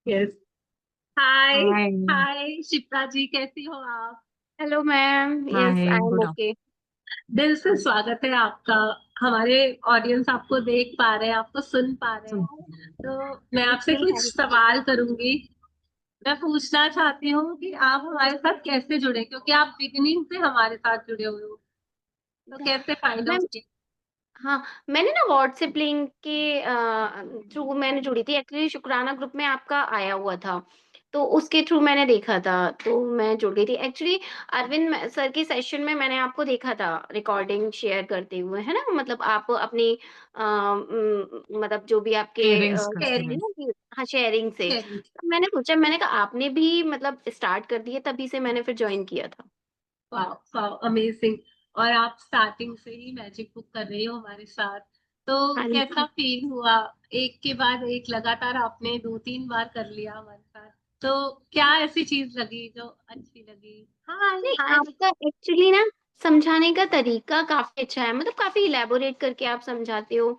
Yes. हाय। हाय। हाय शिप्रा जी, कैसी हो आप? Hello ma'am, yes hi I am good okay. दिल से स्वागत है आपका। हमारे ऑडियंस आपको देख पा रहे हैं, आपको सुन पा रहे हैं। आफ्टरनून। तो मैं थैंक आपसे यू कुछ थैंक यू। सवाल करूंगी। मैं पूछना चाहती हूँ कि आप हमारे साथ कैसे जुड़े, क्योंकि आप बिगिनिंग से हमारे साथ जुड़े हुए हो। तो कैसे फाइंड आउट मैम, किया? हाँ, मैंने ना व्हाट्सएप लिंक के थ्रू मैंने जुड़ी थी। एक्चुअली शुक्राना ग्रुप में आपका आया हुआ था, तो उसके थ्रू मैंने देखा था, तो मैं जुड़ गई थी। एक्चुअली अरविंद सर के सेशन में मैंने आपको देखा था रिकॉर्डिंग शेयर करते हुए, है ना? मतलब आप अपनी मतलब जो भी आपके पेरेंट्स कहते करते हैं हैं। ना कि हाँ, शेयरिंग से। शेयरिंग। तो मैंने सोचा, मैंने कहा आपने भी मतलब स्टार्ट कर दिया, तभी से मैंने फिर ज्वाइन किया था। वाह वाह, अमेजिंग। और आप स्टार्टिंग से ही मैजिक बुक कर रही हो हमारे साथ। तो हाँ कैसा जी। फील हुआ? एक के बाद एक लगातार आपने 2-3 बार कर लिया हमारे साथ। तो क्या ऐसी चीज लगी जो अच्छी लगी? हाय नहीं, हाय। आपका एक्चुअली ना समझाने का तरीका काफ़ी अच्छा है, मतलब काफ़ी इलैबोरेट करके आप समझाते हो।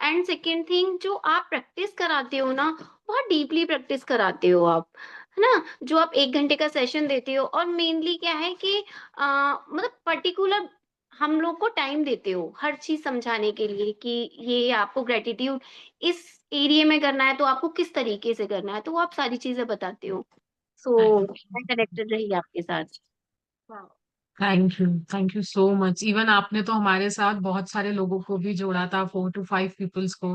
एंड सेकंड थिंग, जो आप प्रैक्टिस कराते हो ना, बहुत डीपली प्रैक्टिस कराते हो आप, है ना? जो आप 1 घंटे का सेशन देते हो, और मेनली क्या है कि मतलब पर्टिकुलर हम लोग को टाइम देते हो हर चीज़ समझाने के लिए कि ये आपको ग्रैटिट्यूड इस एरिया में करना है, तो आपको किस तरीके से करना है, तो वो आप सारी चीज़ें बताते हो। सो मैं कनेक्टेड रही आपके साथ। वाह। Thank you so much. Even आपने तो हमारे साथ बहुत सारे लोगों को भी जोड़ा था, 4 to 5 पीपल्स को।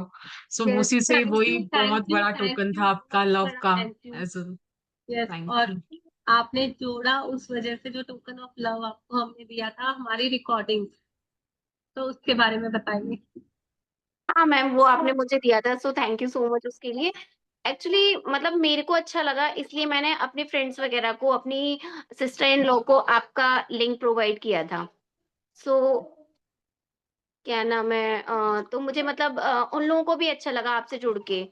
सो यस, उसी से थैंक वही यू बहुत थैंक यू बड़ा थैंक टोकन यू, था आपका बहुत लव बड़ा का। Thank you. As yes. Thank और यू। आपने जोड़ा, उस वजह से जो टोकन ऑफ लव आपको हमने दिया था, हमारी रिकॉर्डिंग। तो उसके बारे में बताइए। हाँ मैम, वो आपने मुझे दिया था, so thank you so much उसके लिए। एक्चुअली मतलब मेरे को अच्छा लगा, इसलिए मैंने अपने फ्रेंड्स वगैरह को, अपनी सिस्टर इन लॉ को आपका लिंक प्रोवाइड किया था। सो क्या नाम है, तो मुझे मतलब उन लोगों को भी अच्छा लगा आपसे जुड़ के।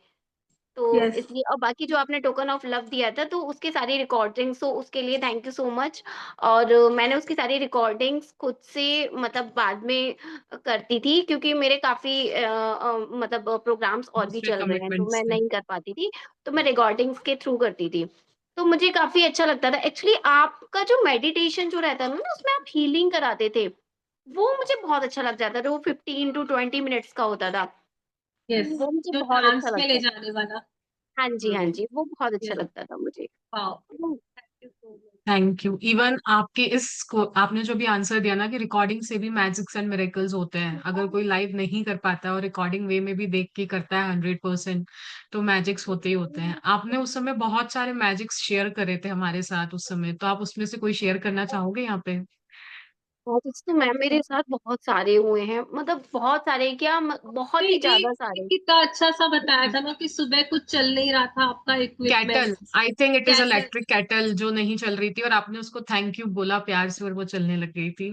तो यस। इसलिए, और बाकी जो आपने टोकन ऑफ लव दिया था, तो उसकी सारी रिकॉर्डिंग्स, तो उसके लिए थैंक यू सो मच। और मैंने उसकी सारी रिकॉर्डिंग्स खुद से मतलब बाद में करती थी, क्योंकि मेरे काफ़ी मतलब प्रोग्राम्स और भी दूसरे चल रहे हैं, तो कमिटमेंट्स मैं थे। नहीं कर पाती थी। तो मैं रिकॉर्डिंग्स के थ्रू करती थी। तो मुझे काफ़ी अच्छा लगता था। एक्चुअली आपका जो मेडिटेशन जो रहता है ना, उसमें आप हीलिंग कराते थे, वो मुझे बहुत अच्छा लग जाता था। वो 15 टू 20 मिनट्स का होता था। यस। वो मुझे जो बहुत अच्छा ट्रांस में ले लगता था। जाने वाला। हाँ जी, हाँ हम्म। जी, वो बहुत अच्छा यस। लगता था मुझे। Wow. Hmm, thank you so much. Thank you. Even आपके इसको आपने जो भी आंसर दिया ना कि रिकॉर्डिंग से भी मैजिक्स एंड मिरेकल्स होते हैं, अगर कोई लाइव नहीं कर पाता है और रिकॉर्डिंग वे में भी देख के करता है 100%, तो मैजिक्स होते ही होते हैं। आपने उस समय बहुत सारे मैजिक्स शेयर करे थे हमारे साथ उस समय, तो आप उसमें से कोई शेयर करना चाहोगे यहाँ पे? बहुत अच्छे तो मैम मेरे साथ बहुत सारे हुए हैं, मतलब बहुत सारे क्या बहुत ही ज़्यादा एक सारे। कितना अच्छा सा बताया था ना कि सुबह कुछ चल नहीं रहा था आपका cattle, equipment. I think it is cattle. Electric cattle जो नहीं चल रही थी, और आपने उसको थैंक यू बोला प्यार से और वो चलने लग गई थी।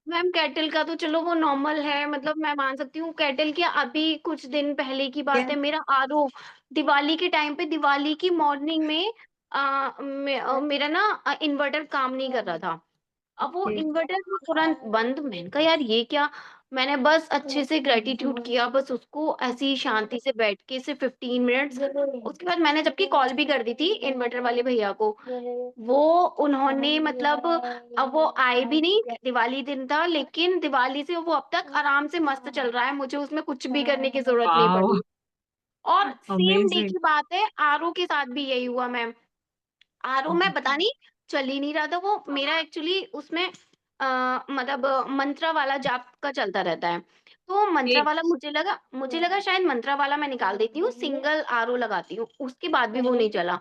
मैम केटल का तो चलो वो नॉर्मल है, मतलब मैं मान सकती हूँ। केटल की अभी कुछ दिन पहले की बात है, यस। मेरा आरओ दिवाली के टाइम पे, दिवाली की मॉर्निंग में मेरा ना इन्वर्टर काम नहीं कर रहा था। अब वो ओके। इन्वर्टर को तुरंत बंद, मैंने कहा यार ये क्या। मैंने बस अच्छे से ग्रेटिट्यूड किया, बस उसको ऐसी ही शांति से बैठ के सिर्फ 15 मिनट्स। उसके बाद मैंने जबकि कॉल भी कर दी थी इन्वर्टर वाले भैया को, वो उन्होंने मतलब, अब वो आए भी नहीं, दिवाली दिन था, लेकिन दिवाली से वो अब तक आराम से मस्त चल रहा है, मुझे उसमें कुछ भी करने की जरूरत नहीं वाओ, पड़ी। और सेम डे अमेजिंग। की बात है, आरओ के साथ भी यही हुआ मैम। आरओ में पता नहीं चल ही नहीं रहा था, वो मेरा एक्चुअली उसमें मतलब मंत्रा वाला जाप का चलता रहता है। तो मंत्रा वाला मुझे लगा शायद मंत्रा वाला मैं निकाल देती हूँ, सिंगल आरओ लगाती हूँ, उसके बाद भी वो नहीं चला।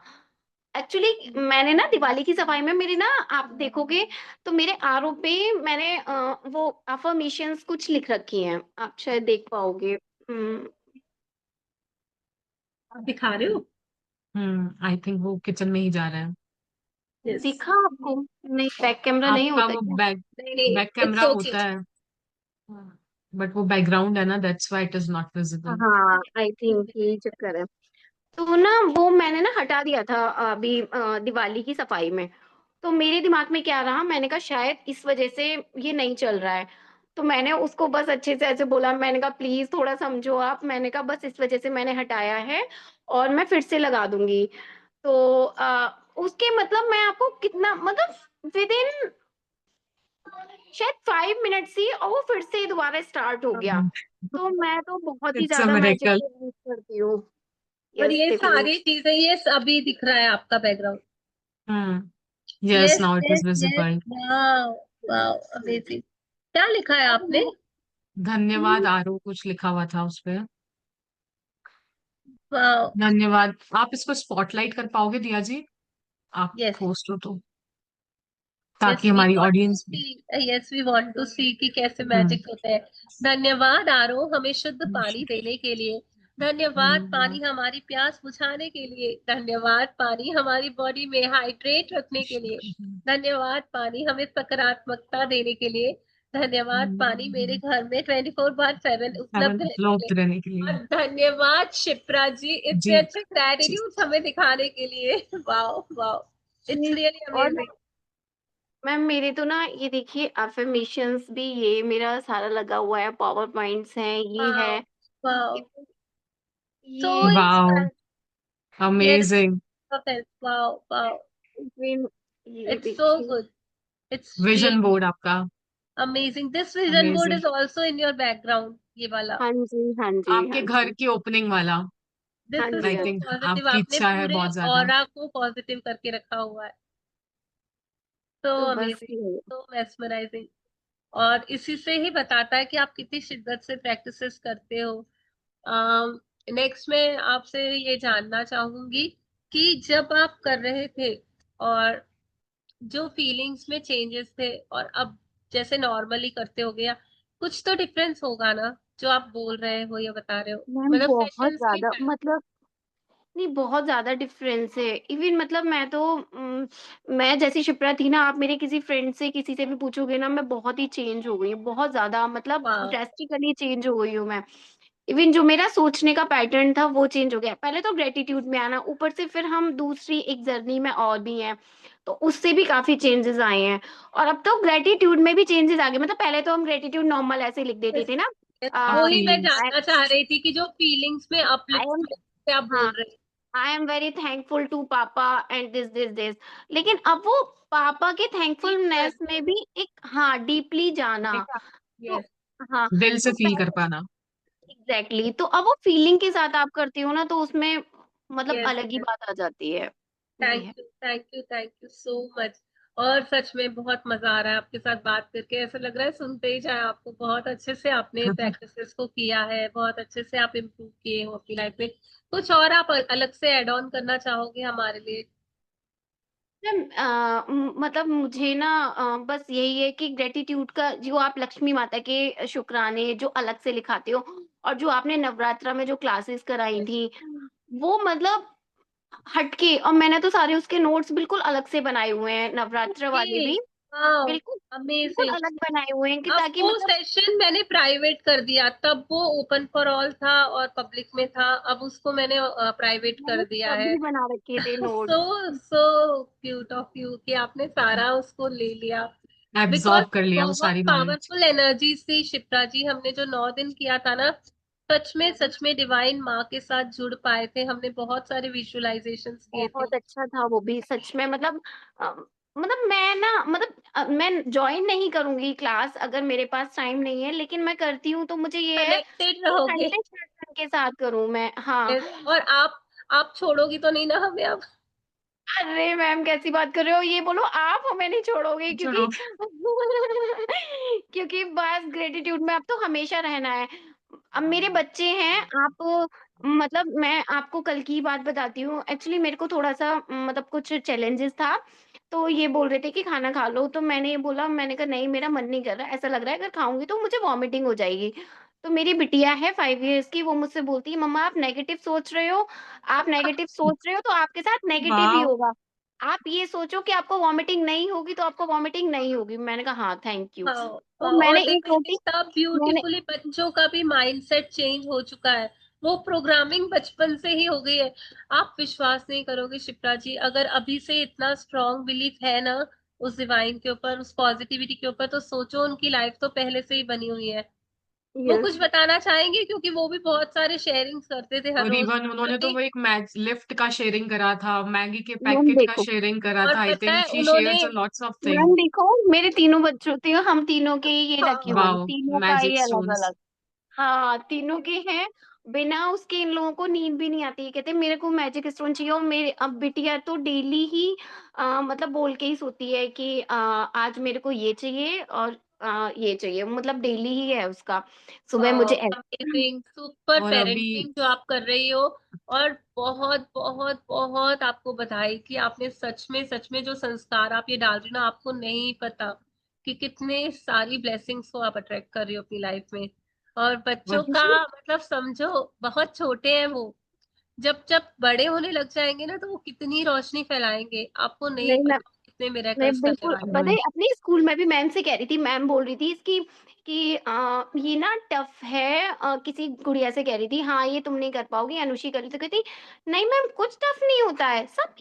एक्चुअली मैंने ना दिवाली की सफाई में मेरी ना, आप देखोगे तो मेरे आरओ पे मैंने वो अफर्मेशंस कुछ लिख रखी हैं, आप शायद देख पाओगे। आप दिखा रहे हो? आई थिंक वो किचन में ही जा रहा है। यस। दिखा आपको? नहीं, बैक कैमरा नहीं आपका होता वो क्या? बैक नहीं नहीं, बैक इट्स कैमरा ओके। होता है, बट वो बैकग्राउंड है ना, that's why it is not visible. हाँ, आई थिंक यही चक्कर है। तो ना वो मैंने ना हटा दिया था अभी दिवाली की सफाई में। तो मेरे दिमाग में क्या रहा, मैंने कहा शायद इस वजह से ये नहीं चल रहा है। तो मैंने उसको बस अच्छे से ऐसे बोला, मैंने कहा प्लीज थोड़ा समझो आप, मैंने कहा बस इस वजह से मैंने हटाया है। और मैं फिर से लगा दूंगी। तो उसके मतलब मैं आपको कितना मतलब विद इन शायद 5 मिनट्स ही, और वो फिर से दोबारा स्टार्ट हो गया। तो मैं तो बहुत ही इट्स अ ज्यादा मैजिक मिरेकल। यूज करती हूँ। और यस ये टिफिन। सारी चीजें, ये अभी दिख रहा है आपका background? Yes, yes now it yes is yes, visible. Wow wow, amazing. क्या लिखा है आपने? धन्यवाद आरो कुछ लिखा हुआ था उस पे। वाओ। धन्यवाद। आप इसको स्पॉटलाइट कर पाओगे दिया जी? आप यस होस्ट हो तो, यस, ताकि वी हमारी वांट टू ऑडियंस भी। सी। यस, वी वांट टू सी कि कैसे हम्म। मैजिक होते हैं। धन्यवाद आरो, हमें शुद्ध पानी देने के लिए। धन्यवाद पानी, हमारी प्यास बुझाने के लिए। धन्यवाद पानी, हमारी बॉडी में हाइड्रेट रखने के लिए। धन्यवाद पानी, हमें सकारात्मकता देने के लिए। धन्यवाद पानी, मेरे घर में 24/7 उपलब्ध रहने के लिए। उपलब्ध रहने के लिए। और धन्यवाद शिप्रा जी, इतने जी अच्छे जी। ग्रेटिट्यूड हमें दिखाने के लिए। वाओ वाओ, इट्स जी। रियली और अमेजिंग। मैम मेरे तो ना ये देखिए अफर्मेशंस भी ये मेरा सारा लगा हुआ है, पावर पॉइंट्स हैं, ये है। वाओ वाओ, सो ये wow, inspiring. Yes, amazing. Wow wow, even ये इट्स सो देखिए। Good, it's vision really board आपका amazing. This vision board amazing. Is also in your background, ये वाला। हाँ जी, हाँ जी, आपके हाँ घर जी। की ओपनिंग वाला। हाँ दिस इज जी, आई हाँ सो थिंक पॉजिटिव, आपकी आपने इच्छा है पूरे बहुत ज्यादा। ऑरा को पॉजिटिव करके रखा हुआ है। तो तो बस अमेजिंग, ये। तो मेस्मराइजिंग। और इसी से ही बताता है कि आप कितनी शिद्दत से प्रैक्टिसेस करते हो। नेक्स्ट मैं आपसे ये जानना चाहूंगी कि जब आप कर रहे थे, और जो फीलिंग्स में चेंजेस थे, और अब जैसे नॉर्मली करते हो गया, कुछ तो डिफरेंस होगा ना, जो आप बोल रहे हो या बता रहे हो, मैम मतलब बहुत सेशंस के ज्यादा टाइम। मतलब नहीं, बहुत ज्यादा डिफरेंस है। इवन मतलब मैं तो मैं जैसी शिप्रा थी ना, आप मेरे किसी फ्रेंड से किसी से भी पूछोगे ना, मैं बहुत ही चेंज हो गई हूँ, बहुत ज्यादा मतलब वाह, ड्रेस्टिकली चेंज हो गई हूँ मैं। इवन जो मेरा सोचने का पैटर्न था वो चेंज हो गया। पहले तो ग्रेटिट्यूड में आना, ऊपर से फिर हम दूसरी एक जर्नी में और भी हैं, तो उससे भी काफी चेंजेस आए हैं। और अब तो ग्रेटिट्यूड में भी चेंजेस आ गए। मतलब पहले तो हम ग्रेटिट्यूड नॉर्मल ऐसे लिख देते थे ना। अब वो ही मैं फीलिंग्स। जानना चाह रही थी कि जो फीलिंग्स में आई एम अपलिफ्टमेंट से आप हाँ, बोल रहे हैं। I am very thankful to papa and this. लेकिन अब वो पापा के फील कर, थैंकफुलनेस में भी एक, हाँ, डीपली जाना। तो यस हाँ, दिल से तो फील कर पाना। एग्जैक्टली तो अब वो फीलिंग के साथ आप करती हो ना, तो उसमें मतलब यस अलग ही यस, बात आ जाती है। ये थैंक है। You thank you thank you so much. और सच में बहुत मजा आ रहा है आपके साथ बात करके, ऐसा लग रहा है सुनते ही जाए आपको। बहुत अच्छे से आपने प्रैक्टिसेस को किया है, बहुत अच्छे से आप इम्प्रूव किए हो अपनी लाइफ में। कुछ और आप अलग से ऐड ऑन करना चाहोगे हमारे लिए? मैम मतलब मुझे ना बस यही है कि ग्रेटिट्यूड का जो आप लक्ष्मी माता के शुक्राने जो अलग से लिखाते हो, और जो आपने नवरात्रा में जो क्लासेस कराई यस, थी, वो मतलब हटके, और मैंने तो सारे उसके नोट्स बिल्कुल अलग से बनाए हुए हैं, नवरात्र ओके, वाले भी वाओ, बिल्कुल बिल्कुल अमेजिंग। अलग बनाए हुए हैं कि अब ताकि वो मतलब सेशन मैंने प्राइवेट कर दिया, तब वो ओपन फॉर ऑल था और पब्लिक में था, अब उसको मैंने प्राइवेट कर मैंने दिया तब है। भी बना रखे थे notes. So so cute of you कि आपने सारा उसको ले लिया। बिकॉज एब्जॉर्ब कर लिया वो बहुत सारी नॉलेज। पावरफुल एनर्जी थी शिप्रा जी, हमने जो 9 दिन किया था ना, सच में डिवाइन माँ के साथ जुड़ पाए थे, हमने बहुत सारे विजुअलाइजेशंस किए थे। बहुत अच्छा था वो भी सच में। मतलब मतलब मैं ना मतलब मैं ज्वाइन नहीं करूंगी क्लास अगर मेरे पास टाइम नहीं है, लेकिन मैं करती हूँ तो मुझे ये है कनेक्टेड कि रहोगे। 100% के साथ करूँ मैं। हाँ। Yes, और आप छोड़ोगी तो नहीं ना हमें अब? अरे मैम कैसी बात कर रहे हो, ये बोलो आप हमें नहीं छोड़ोगे, क्योंकि चलो। क्योंकि बस ग्रेटिट्यूड में अब तो हमेशा रहना है। अब मेरे बच्चे हैं, आप मतलब मैं आपको कल की बात बताती हूँ। एक्चुअली मेरे को थोड़ा सा मतलब कुछ चैलेंजेस था, तो ये बोल रहे थे कि खाना खा लो, तो मैंने ये बोला, मैंने कहा नहीं मेरा मन नहीं कर रहा, ऐसा लग रहा है अगर खाऊंगी तो मुझे वॉमिटिंग हो जाएगी। तो मेरी बिटिया है 5 इयर्स की, वो मुझसे बोलती है मम्मा आप नेगेटिव सोच रहे हो, आप नेगेटिव सोच रहे हो तो आपके साथ नेगेटिव ही वाह। होगा। आप ये सोचो कि आपको वॉमिटिंग नहीं होगी तो आपको वॉमिटिंग नहीं होगी। मैंने कहा हाँ थैंक यू। हाँ तो हाँ, मैंने और एक देखो रोटी कितना मैंने ब्यूटीफुली बच्चों का भी माइंडसेट चेंज हो चुका है। वो प्रोग्रामिंग बचपन से ही हो गई है। आप विश्वास नहीं करोगे शिप्रा जी, अगर अभी से इतना स्ट्रॉन्ग बिलीफ है ना उस डिवाइन के ऊपर, उस पॉजिटिविटी के ऊपर, तो सोचो उनकी लाइफ तो पहले से ही बनी हुई है। वो यस। कुछ बताना चाहेंगे, क्योंकि वो भी बहुत सारे शेयरिंग्स करते थे हर और रोज। इवन और उन्होंने तो वो एक मैच लिफ्ट का शेयरिंग करा था, मैगी के मैम पैकेट का देखो, शेयरिंग करा और था, आई पता है थिंक शी उन्होंने, shares a lots of thing. Ma'am देखो, मेरे तीनों बच्चों थे, हम तीनों के ये लकी हाँ, वन, वाओ, तीनों का ये मैजिक अलग स्टोन्स। अलग। हाँ, तीनों के हैं। बिना उसके इन लोगों को नींद भी नहीं आती है, कहते मेरे को मैजिक स्टोन चाहिए। और मेरे अब बिटिया तो डेली ही मतलब बोल के ही सोती है कि आज मेरे को ये चाहिए और ये चाहिए, मतलब डेली ही है उसका। सुबह मुझे अमेजिंग, सुपर और अभी पेरेंटिंग जो आप कर रही हो। और बहुत बहुत बहुत आपको बधाई कि आपने सच में जो संस्कार आप ये डाल रही हो ना, आपको नहीं पता कि कितने सारी ब्लेसिंग्स को आप अट्रैक्ट कर रही हो अपनी लाइफ में। और बच्चों और का मतलब समझो, बहुत छोटे हैं वो, जब जब बड़े होने लग जाएंगे ना, तो वो कितनी रोशनी फैलाएंगे, आपको नहीं नहीं मैं पता कितने मैं मिरेकल्स करने बिल्कुल, वाले हैं। पता है अपने स्कूल में भी मैम से कह रही थी, मैम बोल रही थी इसकी कि ये ना टफ है। किसी गुड़िया से कह रही थी, हाँ ये तुम नहीं कर पाओगी, अनुषी कर रही तो कहती नहीं मैम कुछ टफ नहीं होता है, सब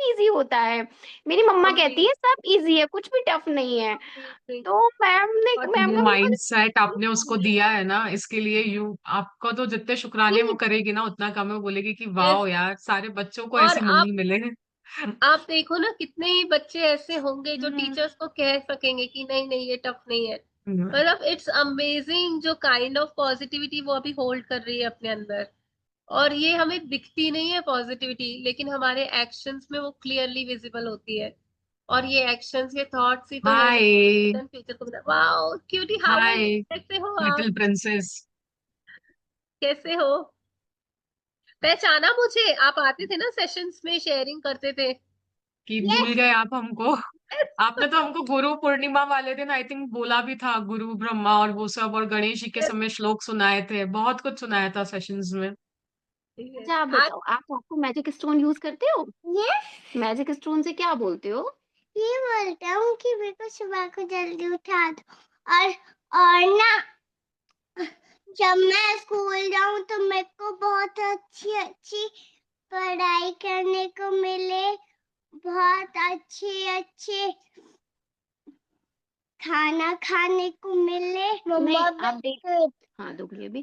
इजी होता है। मेरी मम्मा कहती है सब इजी है, कुछ भी टफ नहीं है। अमेजिंग। तो मैम वो का बिल्कुल। माइंडसेट आपने उसको दिया है ना, इसके लिए यू आपको तो जितने शुक्राने वो करेगी ना उतना कम है। वो बोलेगी कि वाह यस। यार, सारे बच्चों को और ऐसी मम्मी मिले हैं। आप देखो ना, कितने ही बच्चे ऐसे होंगे जो हम्म। टीचर्स को कह सकेंगे कि नहीं नहीं ये टफ नहीं है। मतलब इट्स अमेजिंग जो काइंड ऑफ पॉजिटिविटी वो अभी होल्ड कर रही है अपने अंदर। और ये हमें दिखती नहीं है पॉजिटिविटी, लेकिन हमारे एक्शंस में वो क्लियरली विजिबल होती है। और ये एक्शंस, ये थॉट्स ही तो है जो हाय। फ्यूचर को बना। Wow cutie, how are you, hi कैसे हो आप? Little princess. कैसे हो? पहचाना मुझे? आप आते थे ना सेशंस में, शेयरिंग करते थे। कि भूल यस। गए आप हमको? आपने तो हमको गुरु पूर्णिमा वाले दिन आई थिंक बोला भी था, गुरु ब्रह्मा और वो सब, और गणेश जी के यस। समय श्लोक सुनाए थे, बहुत कुछ सुनाया था सेशंस में। अच्छा आप आज बताओ, आपको मैजिक स्टोन यूज करते हो? यस। मैजिक स्टोन से क्या बोलते हो? ये बोलता हूँ कि मेरे को सुबह को जल्दी उठा दो। और ना जब मैं स्कूल जाऊँ तो मेरे को बहुत अच्छी अच्छी पढ़ाई करने को मिले, बहुत अच्छे अच्छे खाना खाने को मिले। नहीं आप देख, हाँ दोगे भी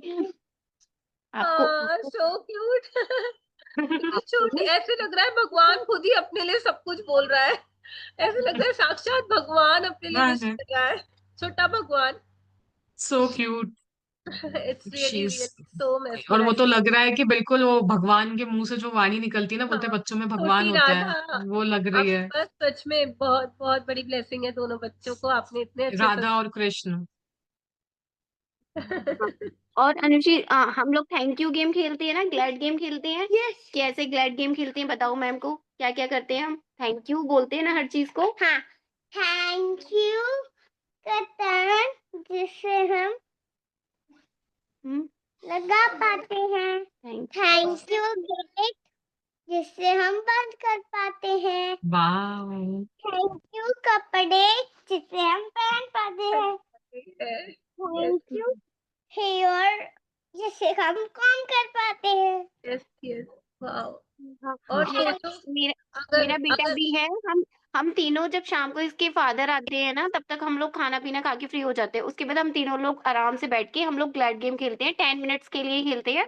आपको हाँ, आपको सो क्यूट। कितनी आपको छोटी, ना ऐसे लग रहा है भगवान खुद ही अपने लिए सब कुछ बोल रहा है। ऐसे लग रहा है साक्षात भगवान अपने लिए विश कर रहा है, छोटा भगवान। So cute. It's really शीज। Really so और वो तो मेस्मराइजिंग। लग रहा है कि बिल्कुल वो भगवान के मुंह से जो वाणी निकलती है ना, बोलते हाँ, हैं बच्चों में भगवान छोटी होता है, राधा। वो लग रही है। आपके पास सच में बहुत बहुत बड़ी ब्लेसिंग है दोनों बच्चों को, आपने इतने अच्छे राधा और कृष्ण। हाँ। और अनुजी हम लोग थैंक यू गेम खेलते हैं ना, ग्लैड गेम खेलते हैं। यस। कैसे ग्लैड गेम खेलते हैं बताओ मैम को, क्या क्या करते हैं हम? थैंक यू बोलते हैं ना हर चीज को। हाँ, थैंक यू कहते हैं जिससे हम लगा पाते हैं। थैंक यू गेट जिससे हम बंद कर पाते हैं। वाह। थैंक यू कपड़े जिससे हम पहन पाते हैं। यस। थैंक यू हेयर जिससे हम काम कर पाते हैं। यस। यस। वाओ। हाँ। और मेरा सोचो, मेरा अगर मेरा बेटा अगर भी है। हम तीनों जब शाम को इसके फादर आते हैं ना, तब तक हम लोग खाना पीना खा के फ्री हो जाते हैं। उसके बाद हम तीनों लोग आराम से बैठ के हम लोग ग्लैड गेम खेलते हैं, 10 मिनट्स के लिए खेलते हैं।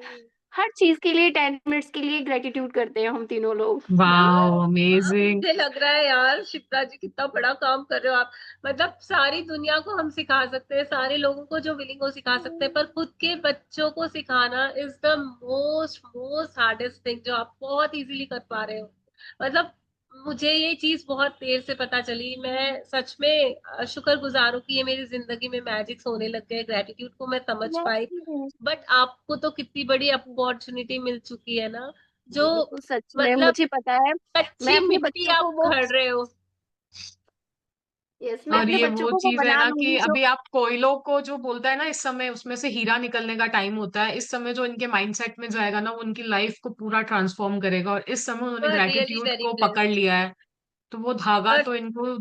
हर चीज के लिए 10 मिनट्स के लिए ग्रेटिट्यूड करते हैं हम तीनों लोग। वाह हाँ, अमेजिंग। मुझे लग रहा है यार शिप्रा जी कितना बड़ा काम कर रहे हो आप। मतलब सारी दुनिया को हम सिखा सकते हैं, सारे लोगों को जो विलिंग हो सिखा सकते हैं, पर खुद के बच्चों को सिखाना is the most most hardest thing, जो आप बहुत इजीली कर पा रहे हो। मतलब मुझे ये चीज बहुत देर से पता चली। मैं सच में शुक्रगुजार हूँ कि ये मेरी जिंदगी में मैजिक्स होने लग गए, ग्रेटिट्यूड को मैं समझ पाई। बट आपको तो कितनी बड़ी अपॉर्चुनिटी मिल चुकी है ना, जो बिल्कुल सच में मतलब मुझे पता है। मैं कच्ची अपने मिट्टी बच्चों आप को वो खड़ रहे हो। यस, मैं और अपने ये बच्चों वो को वो चीज है बना ना कि लूंगी जो। अभी आप कोयलों को जो बोलता है ना, इस समय उसमें से हीरा निकलने का टाइम होता है, इस समय जो इनके माइंडसेट में जाएगा ना, वो उनकी लाइफ को पूरा ट्रांसफॉर्म करेगा। और इस समय उन्होंने रियली ग्रेटिट्यूड वेरी को पकड़ ब्लेस्ड। लिया है, तो वो धागा और तो इनको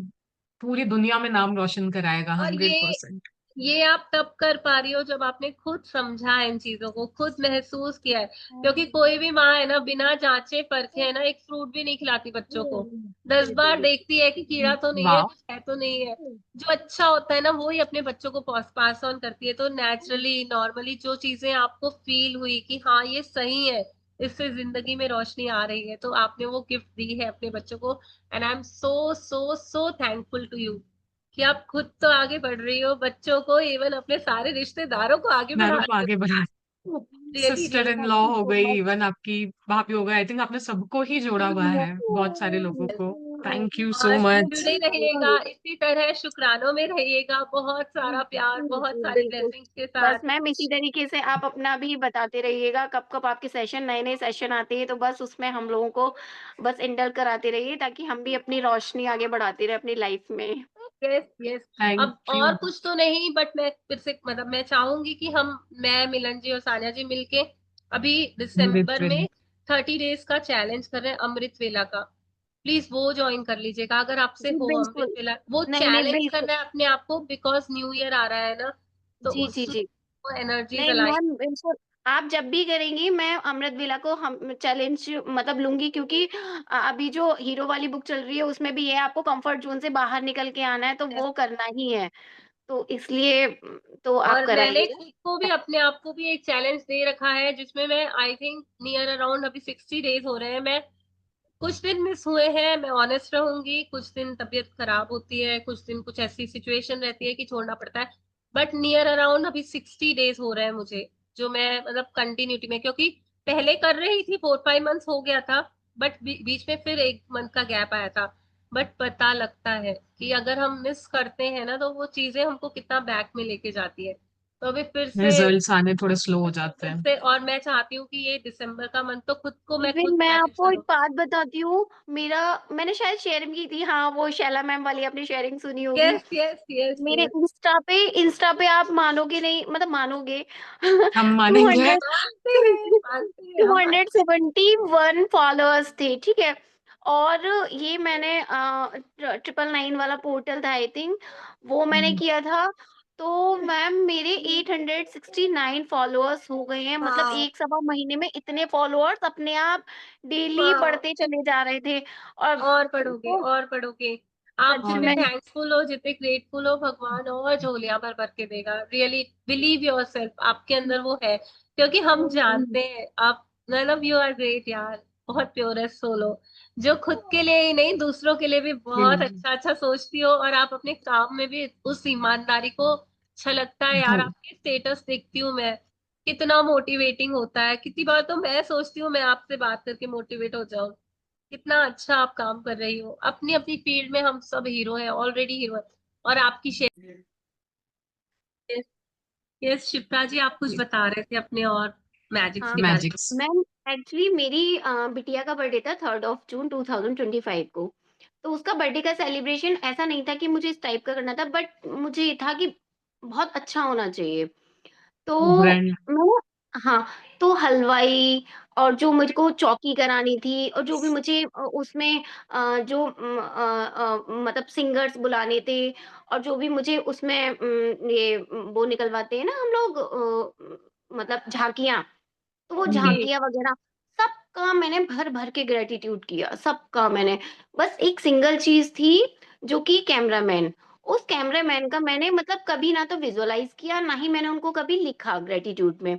पूरी दुनिया में नाम रोशन कराएगा और 100%। ये आप तब कर पा रही हो जब आपने खुद समझा है इन चीजों को, खुद महसूस किया है। क्योंकि कोई भी माँ है ना, बिना जांचे परखे है ना एक फ्रूट भी नहीं खिलाती बच्चों को। 10 बार देखती है कि कीड़ा तो नहीं है, वाह। कुछ है तो नहीं है। जो अच्छा होता है ना वो ही अपने बच्चों को पास ऑन करती है। तो नेचुरली नॉर्मली जो चीजें आपको फील हुई कि हाँ ये सही है, इससे जिंदगी में रोशनी आ रही है, तो आपने वो गिफ्ट दी है अपने बच्चों को। And I am so so so thankful to you कि आप खुद तो आगे बढ़ रही हो, बच्चों को, इवन अपने सारे रिश्तेदारों को आगे बढ़ा दारों को रही आगे बढ़ा, हो। Really sister really in law हो गई, इवन आपकी भाभी हो गई, आई थिंक आपने सबको ही जोड़ा हुआ है, बहुत सारे लोगों को। थैंक यू सो और मच। जुड़े रहिएगा इसी तरह, शुक्रानों में रहिएगा, बहुत सारा प्यार, बहुत सारी बिल्कुल। ब्लेसिंग्स के बस साथ। मैम इसी तरीके से आप अपना भी बताते रहिएगा, कब-कब आपके सेशन नए-नए सेशन आते हैं, तो बस उसमें हम लोगों को बस इंडल्ज कराते रहिए ताकि हम भी अपनी रोशनी आगे बढ़ाते रहें अपनी लाइफ में। Yes yes. थैंक अब यू। और कुछ तो नहीं, बट मैं फिर से मतलब मैं चाहूंगी कि मैं मिलन जी और सानिया जी मिलके अभी दिसंबर लिटरली। में 30 डेज का चैलेंज कर रहे हैं अमृत वेला का। प्लीज वो ज्वाइन कर लीजिएगा अगर आपसे जी, हो अमृत बिल्कुल। वेला। वो नहीं, नहीं, चैलेंज बिल्कुल। करना है अपने आप को, बिकॉज न्यू ईयर आ रहा है ना, तो जी, जी, उसमें जी। वो एनर्जीज नहीं अलाइन। मैम बिल्कुल, आप जब भी करेंगी मैं अमृत वेला को हम चैलेंज मतलब लूँगी क्योंकि अभी जो हीरो वाली बुक चल रही है उसमें भी ये आपको कंफर्ट ज़ोन से बाहर निकल के आना है तो वो करना ही है। तो इसलिए तो आप और मैंने कराइएगा। खुद को भी, अपने आप को भी एक चैलेंज दे रखा है, जिसमें मैं आई थिंक नियर अराउंड अभी 60 डेज हो रहे हैं। मैं कुछ दिन मिस हुए हैं, मैं ऑनेस्ट रहूंगी, कुछ दिन तबीयत खराब होती है, कुछ दिन कुछ ऐसी सिचुएशन रहती है कि छोड़ना पड़ता है। बट नियर अराउंड अभी 60 डेज हो रहे हैं मुझे, जो मैं मतलब कंटिन्यूटी में, क्योंकि पहले कर रही थी 4-5 मंथ्स हो गया था, बट बीच में फिर 1 मंथ का गैप आया था। बट पता लगता है कि अगर हम मिस करते हैं ना, तो वो चीजें हमको कितना बैक में लेके जाती है। तो अभी रिजल्ट्स आने थोड़े स्लो हो जाते फिर हैं। से और मैं चाहती हूँ कि ये दिसंबर का मंथ तो खुद को मैं इवन खुद मैं मैनेज आपको एक करूँ। बात बताती हूँ, मेरा मैंने शायद शेयरिंग की थी, हाँ, वो शैला मैम वाली आपने शेयरिंग सुनी होगी। यस यस यस मेरे यस। इंस्टा पे आप मानोगे नहीं मतलब मानोगे हम मानेंगे। 200 मानते हैं हम मानते हैं। 271 फॉलोअर्स थे, ठीक है? और ये मैंने 999 वाला पोर्टल था आई थिंक, वो मैंने किया था, तो मैम मेरे 869 फॉलोअर्स हो गए हैं, मतलब हाँ 1 सवा महीने में इतने फॉलोअर्स अपने आप डेली हाँ। बढ़ते चले जा रहे थे और और पढ़ोगे तो और पढ़ोगे। आप सच और जितने में थैंकफुल हो, जितने ग्रेटफुल हो, भगवान और झोलियां भर भर के देगा। रियली बिलीव योर सेल्फ, आपके अंदर वो है। क्योंकि हम जानते हैं आप, मतलब यू आर ग्रेट यार, बहुत प्योरेस्ट सोल हो, जो खुद के लिए ही नहीं दूसरों के लिए भी बहुत अच्छा अच्छा सोचती हो। और आप अपने काम में भी उस ईमानदारी को छलकता है यार। आपके स्टेटस देखती हूँ मैं, कितना मोटिवेटिंग होता है। कितनी बार तो मैं सोचती हूँ मैं आपसे बात करके मोटिवेट हो जाऊं। कितना अच्छा आप काम कर रही हो अपनी अपनी फील्ड में। हम सब हीरो हैं, ऑलरेडी हीरो है। और आपकी शेयर। यस शिप्रा जी, आप कुछ बता रहे थे अपने और मैजिक्स हाँ, के बारे मैजिक्स। मैम एक्चुअली मेरी बिटिया का बर्थडे था 3rd ऑफ जून 2025 को। तो उसका बर्थडे का सेलिब्रेशन ऐसा नहीं था कि मुझे इस टाइप का करना था, बट मुझे ये था कि बहुत अच्छा होना चाहिए। तो ग्रैंड। मैं हाँ, तो हलवाई और जो मुझको चौकी करानी थी और जो भी मुझे उसमें मतलब सिंगर्स बुलाने थे और जो भी मुझे उसमें वो निकलवाते हैं ना हम लोग मतलब झाँकियाँ, तो वो जी। झाँकियाँ वगैरह सबका मैंने भर-भर के ग्रैटिट्यूड किया, सबका मैंने। बस एक सिंगल चीज़ थी जो कि कैमरामैन, उस कैमरामैन का मैंने मतलब कभी ना तो विज़ुअलाइज़ किया, ना ही मैंने उनको कभी लिखा ग्रैटिट्यूड में।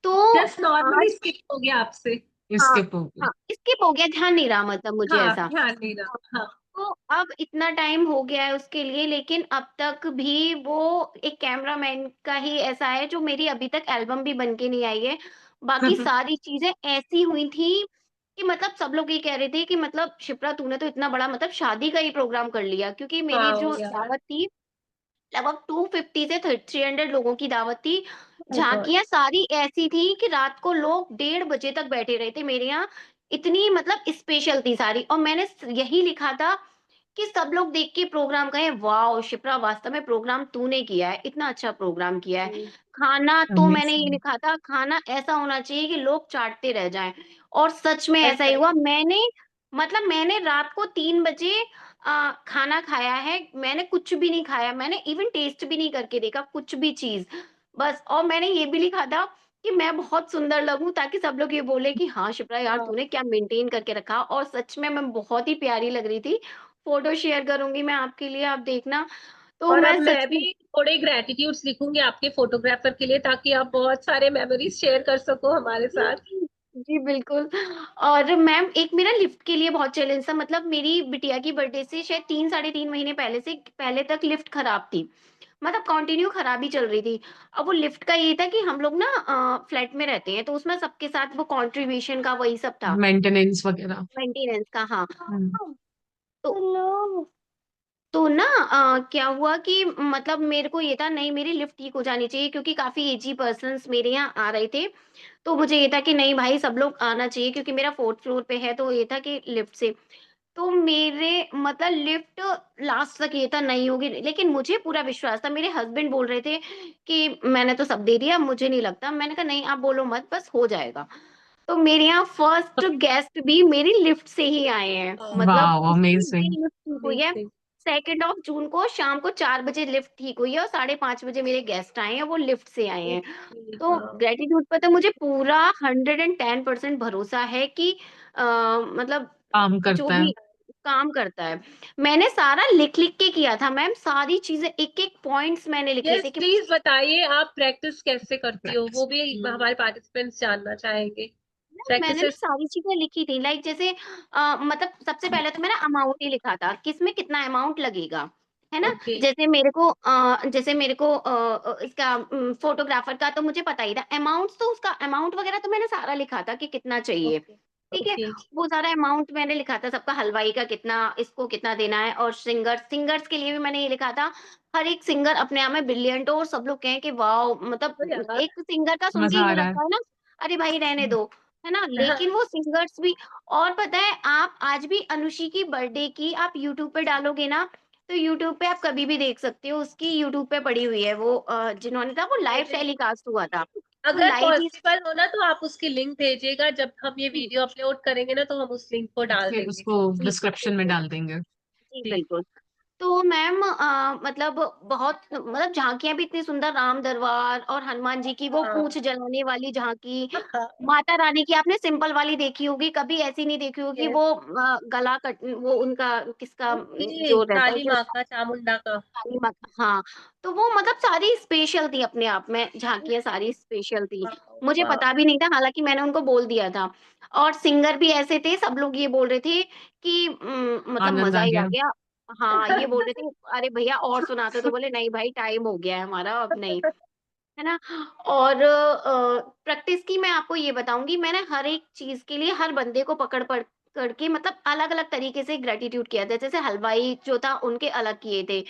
तो जस्ट नॉर्मली आज स्किप हो गया आपसे। हाँ, इसके हाँ, स्किप हो गया, ध्यान नहीं रहा मतलब मुझे हाँ ऐसा। ध्यान नहीं हाँ, रहा, हाँ। तो अब इतना टाइम हो गया है उसके लिए लेकिन अब तक भी वो एक कैमरामैन का ही ऐसा है जो मेरी अभी तक एल्बम भी बन के नहीं आई है। बाकी सारी चीज़ें ऐसी हुई थी कि मतलब सब लोग ये कह रहे थे कि मतलब शिप्रा तूने तो इतना बड़ा मतलब शादी का ही प्रोग्राम कर लिया क्योंकि मेरी हाँ हो जो गया। दावत थी लगभग 250 से 300 लोगों की दावत थी। Oh God। झाँकियाँ सारी ऐसी थी कि रात को लोग 1:30 बजे तक बैठे रहे थे मेरे यहाँ, इतनी मतलब स्पेशल थी सारी और मैंने स यही लिखा था कि सब लोग देख के प्रोग्राम कहें, "वॉव! शिप्रा वास्तव में प्रोग्राम तूने किया है, इतना अच्छा प्रोग्राम किया है।" खाना तो मैंने ये अमेजिंग। लिखा था, खाना ऐसा होना चाहिए कि लोग चाटते रह जाएँ और सच में ऐसा ही परफेक्ट। हुआ। मैंने मतलब मैंने रात को 3 बजे खाना खाया है, मैंने कुछ भी नहीं खाया, मैंने इवन टेस्ट भी नहीं करके देखा कुछ भी चीज़। बस और मैंने ये भी लिखा था कि मैं बहुत सुंदर लगूँ ताकि सब लोग ये बोले कि हाँ, शिप्रा यार हाँ। तूने क्या मेंटेन करके रखा, और सच में मैं बहुत ही प्यारी लग रही थी। फ़ोटो शेयर करूँगी मैं आपके लिए, आप देखना। तो और अब मैं सच मैं में भी थोड़े ग्रेटिट्यूड्स लिखूंगी आपके फोटोग्राफर के लिए, ताकि आप बहुत सारे मेमोरीज शेयर कर सको हमारे साथ। जी, बिल्कुल। और मैम एक मेरा लिफ्ट के लिए बहुत चैलेंज था, मतलब मेरी बिटिया की बर्थडे से शायद 3 साढ़े 3 महीने पहले तक लिफ्ट खराब थी। मतलब कंटिन्यू खराब ही चल रही थी। अब वो लिफ्ट का ये था कि हम लोग ना फ्लैट में रहते हैं, तो उसमें सबके साथ वो कंट्रीब्यूशन का वही सब था, मेंटेनेंस वगैरह। मेंटेनेंस का, हाँ। हम्म। तो तो ना क्या हुआ कि मतलब मेरे को ये था नहीं मेरी लिफ्ट ठीक हो जानी चाहिए, क्योंकि काफ़ी एजी पर्सन्स मेरे यहाँ आ रहे थे। तो मुझे ये था कि नहीं भाई सब लोग आना चाहिए, क्योंकि मेरा 4th फ्लोर पे है, तो ये था कि लिफ्ट से। तो मेरे मतलब लिफ्ट लास्ट तक ये था नहीं होगी, लेकिन मुझे पूरा विश्वास था। मेरे हस्बैंड बोल रहे थे कि मैंने तो सब दे दिया, मुझे नहीं लगता। मैंने कहा नहीं आप बोलो मत, बस हो जाएगा। तो मेरे यहाँ फर्स्ट गेस्ट भी मेरी लिफ्ट से ही आए हैं। मतलब वाओ, उसी अमेजिंग। दिन लिफ्ट ठीक हुई है। 2nd ऑफ जून को शाम को 4 बजे लिफ्ट ठीक हुई है, और 5:30 बजे मेरे गेस्ट आए हैं, वो लिफ्ट से आए हैं। तो ग्रैटिट्यूड पे तो मुझे पूरा 110% भरोसा है कि मतलब काम जो करता है। भी काम करता है। मैंने सारा लिख-लिख के किया था मैम, सारी चीज़ें एक-एक पॉइंट्स मैंने लिखे यस थे कि प्लीज बताइए, आप प्रैक्टिस कैसे करती हो, प्रैक्टिस। वो भी हमारे पार्टिसिपेंट्स जानना चाहेंगे। मैंने ना प्रैक्टिसेस। सारी चीज़ें लिखी थी, लाइक जैसे मतलब सबसे पहले तो मैंने अमाउंट ही लिखा था, किसमें कितना अमाउंट लगेगा, है ना? ओके। जैसे मेरे को इसका फ़ोटोग्राफ़र का तो मुझे पता ही था, अमाउंट्स तो उसका अमाउंट वग़ैरह तो मैंने सारा लिखा था कि कितना चाहिए, ओके। ठीक है? ओके। वो सारा अमाउंट मैंने लिखा था, सबका हलवाई का कितना, इसको कितना देना है, और सिंगर्स के लिए भी मैंने ये लिखा था, हर एक सिंगर अपने आप में ब्रिलियंट हो और सब लोग कहें कि वॉव! तो मतलब यार। एक सिंगर का सुन के मजा आ यूँ रहा है। लगता है ना, अरे भाई रहने दो, है ना? हाँ। लेकिन वो सिंगर्स भी, और पता है आप आज भी अनुषी की बर्थडे की आप यूट्यूब पे डालोगे ना, तो यूट्यूब पे आप कभी भी देख सकते हो, उसकी यूट्यूब पे पड़ी हुई है वो जिन्होंने था वो लाइव टेलीकास्ट हुआ था। तो अगर लाइव ही पॉसिबल हो ना, तो आप उसकी लिंक भेजिएगा, जब हम ये जी, वीडियो अपलोड करेंगे ना, तो हम उस लिंक को डाल फिर देंगे। उसको जी, जी, डिस्क्रिप्शन में बिल्कुल। डाल देंगे। जी, जी। बिल्कुल। तो मैम मतलब बहुत मतलब झाँकियाँ भी इतनी सुंदर, राम दरबार और हनुमान जी की वो हाँ। पूँछ जलाने वाली झाँकी, हाँ। माता रानी की आपने सिंपल वाली देखी होगी, कभी ऐसी नहीं देखी होगी यस। वो गला कट वो उनका किसका ओके, जो रहता है काली कि माँ का, चामुंडा का। काली माता, हाँ, तो वो मतलब सारी स्पेशल थी अपने आप में, झाँकियाँ सारी स्पेशल थी। वाह। मुझे वाह। पता भी नहीं था, हालाँकि मैंने उनको बोल दिया था, और सिंगर भी ऐसे थे, सब लोग ये बोल रहे थे कि मतलब आनंद मज़ा आ ही आ गया। गया। हाँ, ये बोल रहे थे, "अरे भैया और सुनाते" तो बोले, "नहीं भाई टाइम हो गया है हमारा, अब नहीं।" है ना? और प्रैक्टिस की मैं आपको ये बताऊँगी, मैंने हर एक चीज़ के लिए हर बंदे को पकड़ के मतलब अलग-अलग तरीके से ग्रैटिट्यूड किया था। जैसे हलवाई जो था उनके अलग किए थे,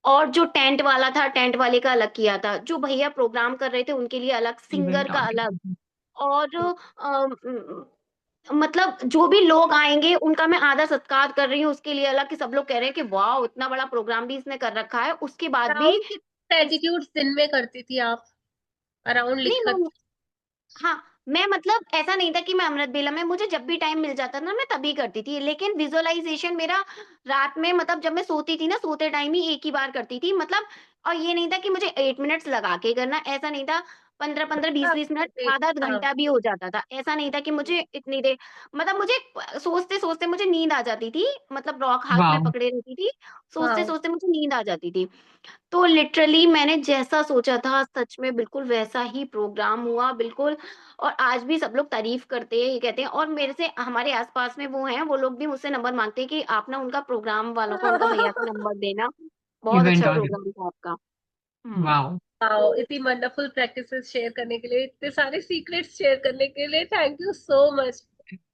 और जो टेंट वाला था, टेंट वाले का अलग किया था। जो भैया प्रोग्राम कर रहे थे उनके लिए अलग, सिंगर इवेंट का अलग, ऑर्गेनाइजर। और मतलब जो भी लोग आएँगे उनका मैं आदर सत्कार कर रही हूँ उसके लिए अलग, कि सब लोग कह रहे हैं कि वॉव! इतना बड़ा प्रोग्राम भी इसने कर रखा है। उसके बाद भी अराउंड कितने इस एटीट्यूड्स दिन में करती थी आप? अराउंड नहीं लिखा। मैं हाँ, मैं मतलब ऐसा नहीं था कि मैं अमृत बेला में, मुझे जब भी टाइम मिल जाता ना मैं तभी करती थी। लेकिन विज़ुअलाइज़ेशन मेरा रात में, मतलब जब मैं सोती थी ना, सोते टाइम ही एक ही बार करती थी। मतलब और ये नहीं था कि मुझे 8 मिनट्स लगा के करना, ऐसा नहीं था। 15-15, कितना 20-20 मिनट, करते आधा-आधा हाँ। घंटा भी हो जाता था। ऐसा नहीं था कि मुझे इतनी देर, मतलब मुझे सोचते-सोचते मुझे नींद आ जाती थी। मतलब रॉक हाथ में वाओ। पकड़े रहती थी, हाँ। सोचते-सोचते मुझे नींद आ जाती थी। तो लिटरली मैंने जैसा सोचा था सच में बिल्कुल वैसा ही प्रोग्राम हुआ, बिल्कुल। और आज भी सब लोग तारीफ़ करते हैं, ये कहते हैं, और मेरे से हमारे आस-पास में वो हैं, वो लोग भी मुझसे नंबर माँगते हैं कि आप ना उनका प्रोग्राम वालों का, उनका भैया का नंबर देना। बहुत इवेंट अच्छा ऑर्गेनाइजर। प्रोग्राम था आपका। हुँ। वाओ। वाओ, इतनी वंडरफुल प्रैक्टिसेस शेयर करने के लिए, इतने सारे सीक्रेट्स शेयर करने के लिए, थैंक यू सो मच।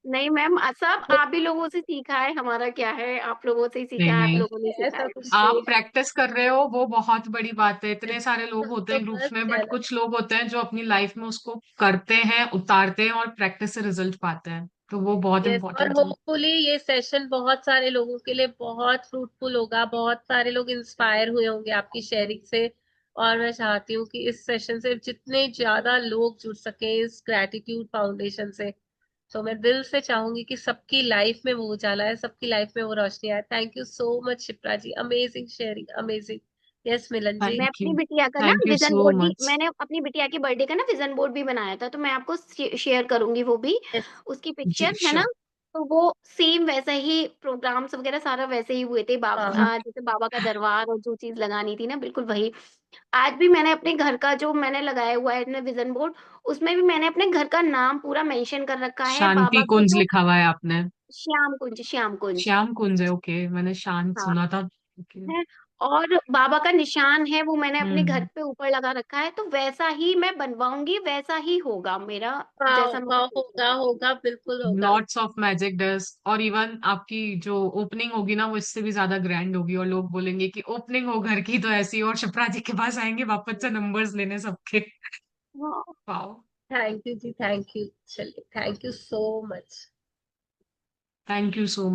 नहीं मैम सब आप ही लोगों से सीखा है, हमारा क्या है, आप लोगों से ही नहीं, सीखा है, आप नहीं, लोगों ने ऐसा सिखाया है। कुछ आप नहीं प्रैक्टिस कर रहे हो वो बहुत बड़ी बात है। है। इतने सारे लोग होते तो हैं ग्रुप्स बस में, बट कहना। कुछ लोग होते हैं जो अपनी लाइफ में उसको करते हैं, उतारते हैं और प्रैक्टिस से रिजल्ट पाते हैं। तो वो बहुत यस, और इंपॉर्टेंट है। होपफुली ये सेशन बहुत सारे लोगों के लिए बहुत फ्रूटफुल होगा, बहुत सारे लोग इंस्पायर हुए होंगे आपकी शेयरिंग से। और मैं चाहती हूँ कि इस सेशन से जितने ज्यादा लोग जुड़ सके इस ग्रैटिट्यूड फाउंडेशन से। तो मैं दिल से चाहूंगी कि सबकी लाइफ में वो उजाला है, सबकी लाइफ में वो रोशनी आए। Thank you so much Shipra ji, amazing sharing, amazing. Yes Milan ji. मैं थैंक अपनी यू। बिटिया का ना thank you vision so board भी, मच। मैंने अपनी बिटिया के बर्थडे का ना विजन बोर्ड भी बनाया था, तो मैं आपको शेयर करूंगी वो भी, यस उसकी जी, पिक्चर्स है ना। श्योर। तो वो सेम वैसा ही प्रोग्राम्स वगैरह सारा वैसे ही हुए थे, हाँ। जैसे बाबा का दरबार और जो चीज लगानी थी ना बिल्कुल वही। आज भी मैंने अपने घर का जो मैंने लगाया हुआ है ना विजन बोर्ड, उसमें भी मैंने अपने घर का नाम पूरा मेंशन कर रखा है, शांति बाबा का कुंज जो लिखा हुआ है आपने? श्याम कुंज, श्याम कुंज। श्याम कुंज है, ओके, मैंने शांत हाँ सुना था। ओके। है। और बाबा का निशान है वो मैंने अपने घर हम्म। पे ऊपर लगा रखा है, तो वैसा ही मैं बनवाऊंगी, वैसा ही होगा मेरा, वाह जैसा मैंने वाह, सोचा होगा था। होगा, बिल्कुल होगा। लॉट्स ऑफ मैजिक डस्ट, और इवन आपकी जो ओपनिंग होगी ना वो इससे भी ज्यादा ग्रैंड होगी, और लोग बोलेंगे कि ओपनिंग हो घर की तो ऐसी, और शिप्रा जी के पास आएंगे वापस से नंबर्स लेने सबके। हाँ। Wow. Thank you ji, thank you. चलिए, thank you so much. Thank you so